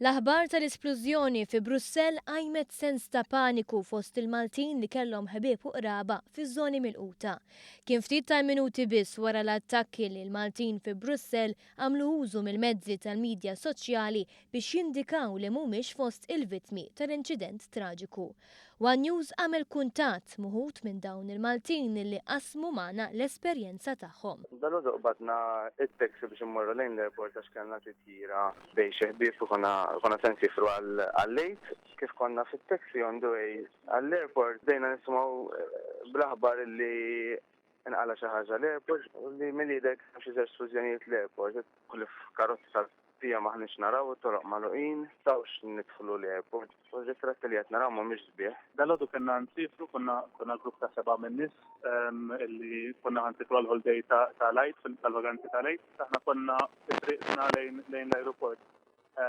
L-aħbar tal-isplużjoni fi Brussell għajmet sens ta' paniku fost il-Maltin li kellhom ħbieb u qraba fiż-żoni milquta. Kien ftit ta' minuti biss wara l-attakki li l-Maltin fi Brussell għamlu użu mill-mezzi tal-midja soċjali biex jindikaw li mhumiex fost il-vittmi tal-inċident traġiku. One News għamel kuntatt muħut minn dawn il-Maltin li qasmu magħna l-esperjenza tagħhom. Dal-għodu qbadna il-taxi biex immorru lejn l-airport għax kellna titjira biex xeħbief u konna sensifru għal-lejt. Kif konna fit-taxi on the way għall-airport dejna nismaw bl-aħbar li nqala xi ħaġa l-airport u li mill-idek xi żewġ fużjonijiet l-airport. Kull f'karozzi tal-pija maħniex naraw toroq magħluqin, tawx nidħlu l-airport. U ġitrat li qed naraw mhumiex sbieħ. Dal-għodu kena nsifru, konna grupp ta' 7 minn nies illi konna nsifru għal-holiday ta' lajt, tal-vaganzi ta' lajt. Aħna konna fitriqna lejn l-aeroport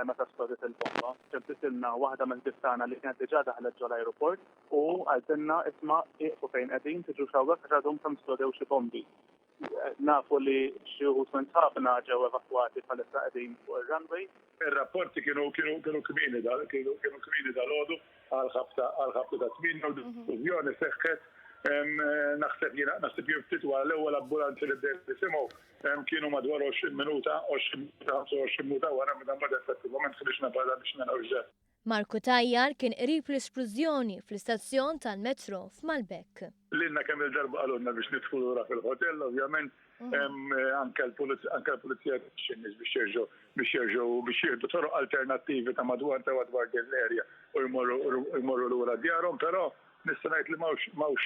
meta splodit il-bomba. Ġemtisilna waħda minn tiftana li kienet diġà daħlet ġol aeroport u għaltinna isma' iqfu fejn qegħdin tiġu xawwek għax għadhom kemm splodew xi bombi. Nafu li xi wħud minn sħabna ġew evakwati bħalissa qegħdin fuq ir-runway. Ir-rapporti kienu kmini dal-għodu għal-ħabta ta' 8 u diskussjoni seħħet. Naħseb ftit wara l-ewwel ambulanzi li bdejt nisimgħu kienu madwar 20 minuta, 25 minuta wara meta mbagħad effettivament ħriġna barra biex naraw Marku Tajjar kien qrib l-isplużjoni fl-istazzjon tal-metro f'Malbek. Lilna kemm il-darba qalulna biex nidħlu lura fil-ħotell, ovvjament anke l-pulizija xinnis biex jieħdu toroq alternattivi ta' madwar din l-erja u jmorru lura djarhom, però nista' ngħid li m'hawnx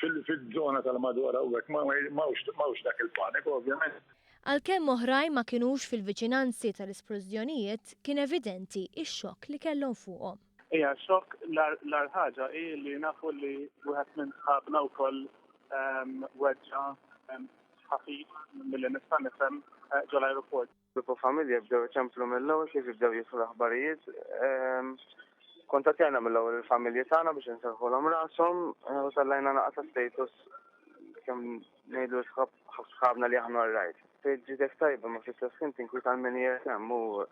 fil-żona tal-madwar hawnhekk m'hawnx dak il-paniku, ovvjament. Għalkemm oħrajn ma kinux fil-viċinanzi tal-isplużjonijiet, kien evidenti x-xokk li kellhom fuqhom. Hija xokk l-ar ħaġa hi li nafu li wieħed minn sħabna wkoll weġġa ħafif milli nista' nifhem ġol aeroport. Grupp familja bdew iċemplu mill-ewwel kif jibdew jisru l-aħbarijiet. Kontattjana mill-ewwel il-familji tagħna biex inserħulhom rashom u tellejna naqta status kemm ngħidu sħabna li aħna rajt. Ġitek tajba ma fis-seskin tinkwit għal min hemm u